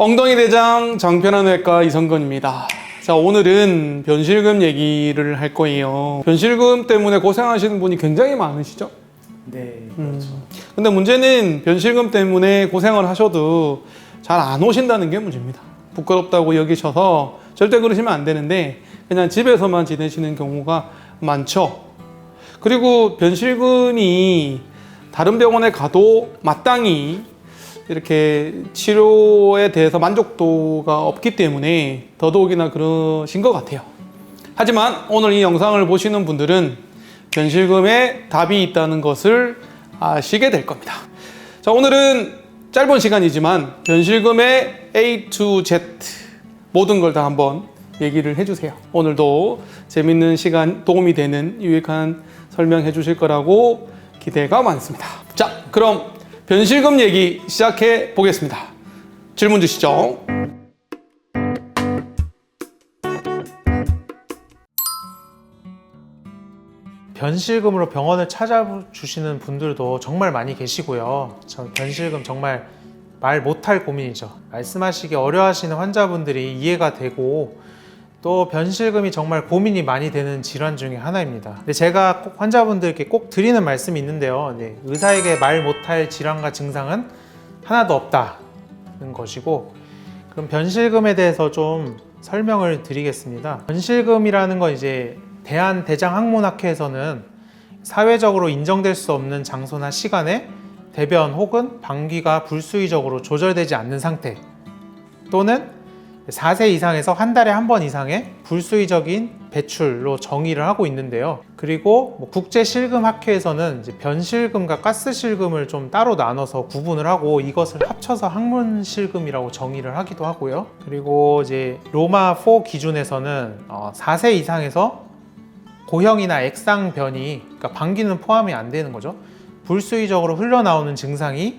엉덩이 대장 정편환외과 이성근입니다. 자, 오늘은 변실금 얘기를 할 거예요. 변실금 때문에 고생하시는 분이 굉장히 많으시죠? 네, 그렇죠. 근데 문제는 변실금 때문에 고생을 하셔도 잘 안 오신다는 게 문제입니다. 부끄럽다고 여기셔서 절대 그러시면 안 되는데 그냥 집에서만 지내시는 경우가 많죠. 그리고 변실금이 다른 병원에 가도 마땅히 이렇게 치료에 대해서 만족도가 없기 때문에 더더욱이나 그러신 것 같아요. 하지만 오늘 이 영상을 보시는 분들은 변실금에 답이 있다는 것을 아시게 될 겁니다. 자, 오늘은 짧은 시간이지만 변실금의 A to Z 모든 걸 다 한번 얘기를 해주세요. 오늘도 재밌는 시간, 도움이 되는 유익한 설명해 주실 거라고 기대가 많습니다. 자, 그럼 변실금 얘기 시작해 보겠습니다. 질문 주시죠. 변실금으로 병원을 찾아주시는 분들도 정말 많이 계시고요. 전 변실금 정말 말 못할 고민이죠. 말씀하시기 어려워하시는 환자분들이 이해가 되고 또 변실금이 정말 고민이 많이 되는 질환 중에 하나입니다. 근데 제가 꼭 환자분들께 꼭 드리는 말씀이 있는데요. 의사에게 말 못할 질환과 증상은 하나도 없다는 것이고, 그럼 변실금에 대해서 좀 설명을 드리겠습니다. 변실금이라는 건 이제 대한대장학문학회에서는 사회적으로 인정될 수 없는 장소나 시간에 대변 혹은 방귀가 불수의적으로 조절되지 않는 상태, 또는 4세 이상에서 한 달에 한 번 이상의 불수의적인 배출로 정의를 하고 있는데요. 그리고 국제실금학회에서는 이제 변실금과 가스실금을 좀 따로 나눠서 구분을 하고 이것을 합쳐서 항문실금이라고 정의를 하기도 하고요. 그리고 이제 로마4 기준에서는 4세 이상에서 고형이나 액상변이, 그러니까 방귀는 포함이 안 되는 거죠. 불수의적으로 흘러나오는 증상이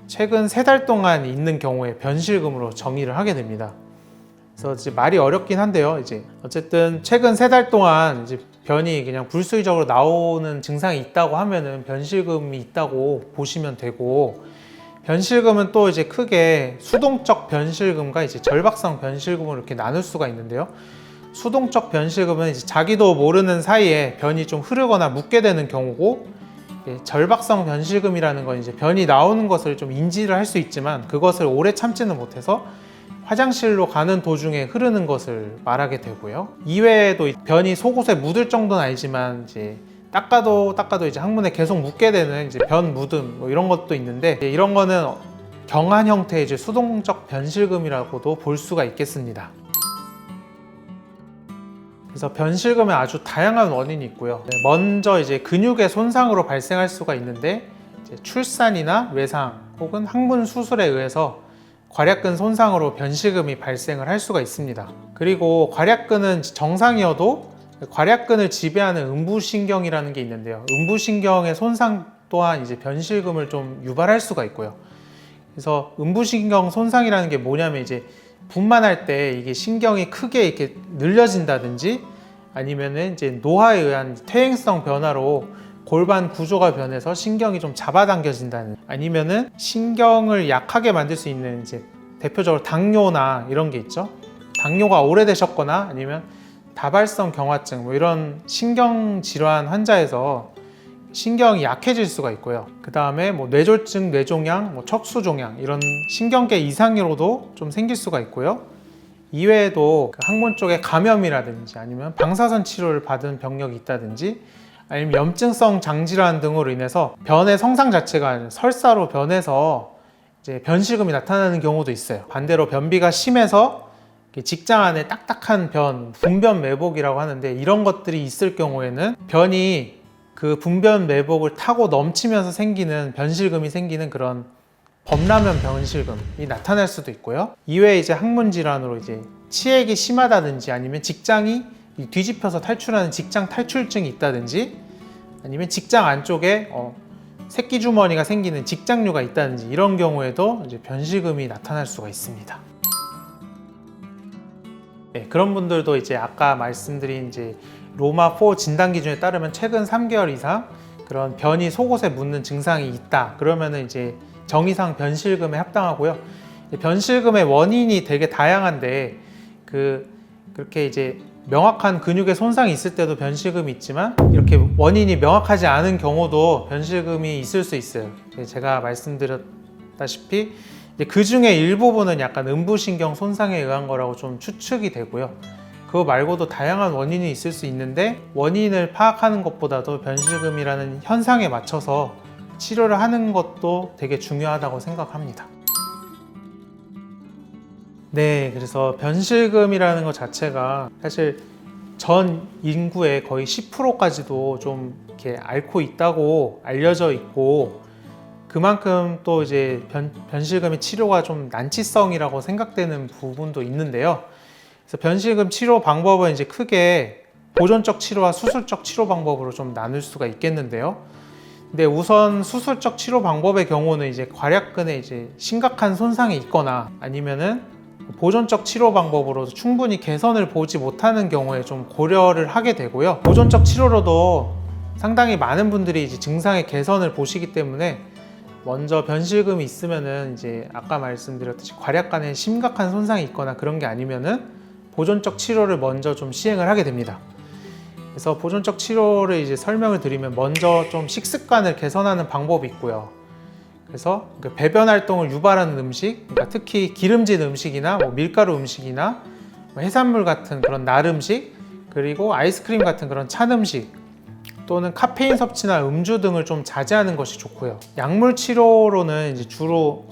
최근 3달 동안 있는 경우에 변실금으로 정의를 하게 됩니다. 그래서 이제 말이 어렵긴 한데요. 이제 어쨌든 최근 3달 동안 이제 변이 그냥 불수의적으로 나오는 증상이 있다고 하면은 변실금이 있다고 보시면 되고, 변실금은 또 이제 크게 수동적 변실금과 이제 절박성 변실금으로 이렇게 나눌 수가 있는데요. 수동적 변실금은 이제 자기도 모르는 사이에 변이 좀 흐르거나 묻게 되는 경우고, 절박성 변실금이라는 건 이제 변이 나오는 것을 좀 인지를 할 수 있지만 그것을 오래 참지는 못해서 화장실로 가는 도중에 흐르는 것을 말하게 되고요. 이외에도 변이 속옷에 묻을 정도는 아니지만 이제 닦아도 이제 항문에 계속 묻게 되는 이제 변 묻음 이런 것도 있는데, 이런 거는 경한 형태의 이제 수동적 변실금이라고도 볼 수가 있겠습니다. 그래서 변실금에 아주 다양한 원인이 있고요. 먼저 이제 근육의 손상으로 발생할 수가 있는데, 이제 출산이나 외상 혹은 항문 수술에 의해서 괄약근 손상으로 변실금이 발생을 할 수가 있습니다. 그리고 괄약근은 정상이어도 괄약근을 지배하는 음부신경이라는 게 있는데요. 음부신경의 손상 또한 이제 변실금을 좀 유발할 수가 있고요. 그래서 음부신경 손상이라는 게 뭐냐면 이제 분만할 때 이게 신경이 크게 이렇게 늘려진다든지, 아니면은 이제 노화에 의한 퇴행성 변화로 골반 구조가 변해서 신경이 좀 잡아당겨진다는, 아니면은 신경을 약하게 만들 수 있는 이제 대표적으로 당뇨나 이런 게 있죠. 당뇨가 오래되셨거나 아니면 다발성 경화증 이런 신경 질환 환자에서 신경이 약해질 수가 있고요. 그 다음에 뇌졸중, 뇌종양, 척수종양 이런 신경계 이상으로도 좀 생길 수가 있고요. 이외에도 항문 쪽에 감염이라든지 아니면 방사선 치료를 받은 병력이 있다든지, 아니면 염증성 장질환 등으로 인해서 변의 성상 자체가 설사로 변해서 이제 변실금이 나타나는 경우도 있어요. 반대로 변비가 심해서 직장 안에 딱딱한 변, 분변 매복이라고 하는데, 이런 것들이 있을 경우에는 변이 그 분변 매복을 타고 넘치면서 생기는 변실금이 생기는 그런 범라면 변실금이 나타날 수도 있고요. 이외에 이제 항문 질환으로 이제 치액이 심하다든지 아니면 직장이 뒤집혀서 탈출하는 직장 탈출증이 있다든지, 아니면 직장 안쪽에 새끼 주머니가 생기는 직장류가 있다든지, 이런 경우에도 이제 변실금이 나타날 수가 있습니다. 그런 분들도 이제 아까 말씀드린 이제 로마4 진단 기준에 따르면 최근 3개월 이상 그런 변이 속옷에 묻는 증상이 있다, 그러면은 이제 정의상 변실금에 합당하고요. 변실금의 원인이 되게 다양한데 그렇게 이제 명확한 근육의 손상이 있을 때도 변실금이 있지만 이렇게 원인이 명확하지 않은 경우도 변실금이 있을 수 있어요. 제가 말씀드렸다시피 그 중에 일부분은 약간 음부신경 손상에 의한 거라고 좀 추측이 되고요. 그거 말고도 다양한 원인이 있을 수 있는데 원인을 파악하는 것보다도 변실금이라는 현상에 맞춰서 치료를 하는 것도 되게 중요하다고 생각합니다. 네, 그래서 변실금이라는 것 자체가 사실 전 인구의 거의 10%까지도 좀 이렇게 앓고 있다고 알려져 있고, 그만큼 또 이제 변실금의 치료가 좀 난치성이라고 생각되는 부분도 있는데요. 그래서 변실금 치료 방법은 이제 크게 보존적 치료와 수술적 치료 방법으로 좀 나눌 수가 있겠는데요. 근데 우선 수술적 치료 방법의 경우는 이제 괄약근에 이제 심각한 손상이 있거나 아니면은 보존적 치료 방법으로 충분히 개선을 보지 못하는 경우에 좀 고려를 하게 되고요. 보존적 치료로도 상당히 많은 분들이 이제 증상의 개선을 보시기 때문에 먼저 변실금이 있으면은 이제 아까 말씀드렸듯이 괄약근에 심각한 손상이 있거나 그런 게 아니면은 보존적 치료를 먼저 좀 시행을 하게 됩니다. 그래서 보존적 치료를 이제 설명을 드리면 먼저 좀 식습관을 개선하는 방법이 있고요. 그래서 배변 활동을 유발하는 음식, 그러니까 특히 기름진 음식이나 밀가루 음식이나 해산물 같은 그런 날 음식, 그리고 아이스크림 같은 그런 찬 음식, 또는 카페인 섭취나 음주 등을 좀 자제하는 것이 좋고요. 약물 치료로는 이제 주로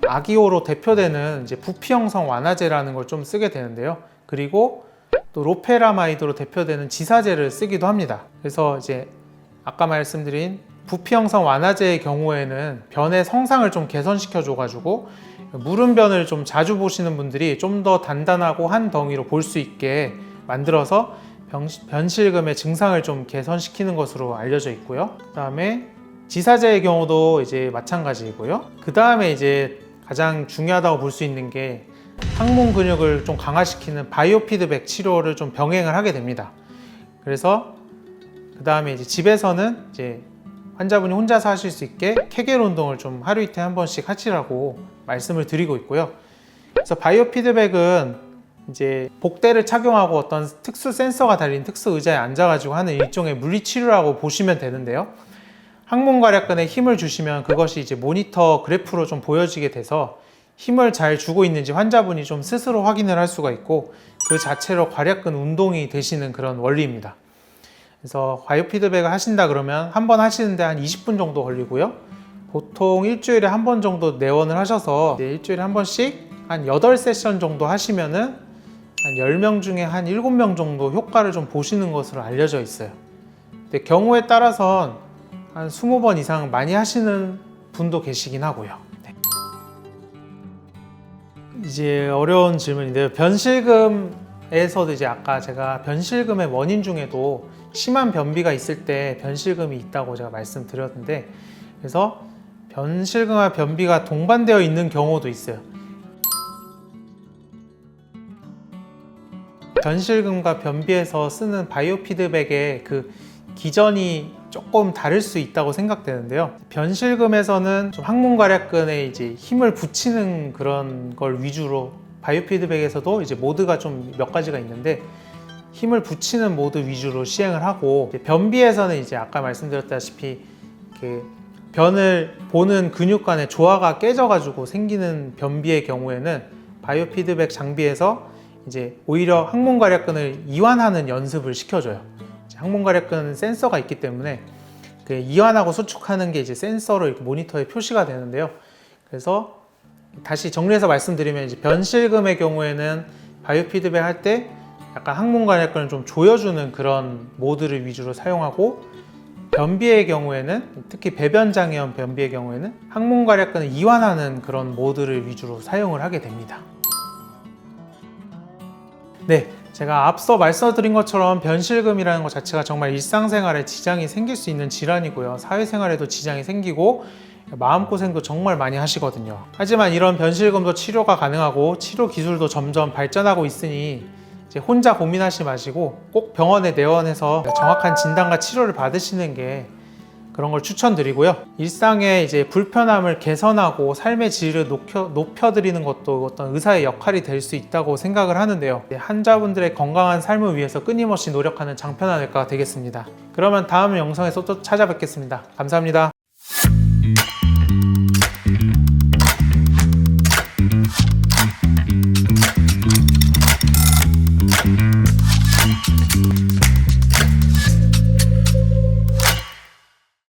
아기호로 대표되는 이제 부피 형성 완화제라는 걸 좀 쓰게 되는데요. 그리고 또 로페라마이드로 대표되는 지사제를 쓰기도 합니다. 그래서 이제 아까 말씀드린 부피 형성 완화제의 경우에는 변의 성상을 좀 개선시켜 줘가지고 무른 변을 좀 자주 보시는 분들이 좀 더 단단하고 한 덩이로 볼 수 있게 만들어서 변실금의 증상을 좀 개선시키는 것으로 알려져 있고요. 그 다음에 지사제의 경우도 이제 마찬가지이고요. 그 다음에 이제 가장 중요하다고 볼 수 있는 게 항문 근육을 좀 강화시키는 바이오 피드백 치료를 좀 병행을 하게 됩니다. 그래서 그 다음에 이제 집에서는 이제 환자분이 혼자서 하실 수 있게 케겔 운동을 좀 하루 이틀에 한 번씩 하시라고 말씀을 드리고 있고요. 그래서 바이오 피드백은 이제 복대를 착용하고 어떤 특수 센서가 달린 특수 의자에 앉아가지고 하는 일종의 물리치료라고 보시면 되는데요. 항문 괄약근에 힘을 주시면 그것이 이제 모니터 그래프로 좀 보여지게 돼서 힘을 잘 주고 있는지 환자분이 좀 스스로 확인을 할 수가 있고 그 자체로 괄약근 운동이 되시는 그런 원리입니다. 그래서 바이오 피드백을 하신다 그러면 한 번 하시는데 한 20분 정도 걸리고요. 보통 일주일에 한 번 정도 내원을 하셔서 일주일에 한 번씩 한 8세션 정도 하시면은 한 10명 중에 한 7명 정도 효과를 좀 보시는 것으로 알려져 있어요. 근데 경우에 따라선 한 20번 이상 많이 하시는 분도 계시긴 하고요. 네. 이제 어려운 질문인데요. 변실금에서도 이제 아까 제가 변실금의 원인 중에도 심한 변비가 있을 때 변실금이 있다고 제가 말씀드렸는데, 그래서 변실금과 변비가 동반되어 있는 경우도 있어요. 변실금과 변비에서 쓰는 바이오 피드백의 그 기전이 조금 다를 수 있다고 생각되는데요. 변실금에서는 좀 항문 괄약근에 이제 힘을 붙이는 그런 걸 위주로, 바이오 피드백에서도 이제 모드가 좀 몇 가지가 있는데 힘을 붙이는 모드 위주로 시행을 하고, 변비에서는 이제 아까 말씀드렸다시피 그 변을 보는 근육 간의 조화가 깨져가지고 생기는 변비의 경우에는 바이오 피드백 장비에서 이제 오히려 항문 괄약근을 이완하는 연습을 시켜줘요. 항문 괄약근 센서가 있기 때문에 그 이완하고 수축하는 게 이제 센서로 이렇게 모니터에 표시가 되는데요. 그래서 다시 정리해서 말씀드리면 이제 변실금의 경우에는 바이오 피드백 할 때 약간 항문 괄약근을 좀 조여주는 그런 모드를 위주로 사용하고, 변비의 경우에는 특히 배변장애염 변비의 경우에는 항문 괄약근을 이완하는 그런 모드를 위주로 사용을 하게 됩니다. 네, 제가 앞서 말씀드린 것처럼 변실금이라는 것 자체가 정말 일상생활에 지장이 생길 수 있는 질환이고요. 사회생활에도 지장이 생기고 마음고생도 정말 많이 하시거든요. 하지만 이런 변실금도 치료가 가능하고 치료 기술도 점점 발전하고 있으니 이제 혼자 고민하지 마시고 꼭 병원에 내원해서 정확한 진단과 치료를 받으시는 게 그런 걸 추천드리고요. 일상의 이제 불편함을 개선하고 삶의 질을 높여드리는 것도 어떤 의사의 역할이 될 수 있다고 생각을 하는데요. 환자분들의 건강한 삶을 위해서 끊임없이 노력하는 장편환 의과가 되겠습니다. 그러면 다음 영상에서 또 찾아뵙겠습니다. 감사합니다.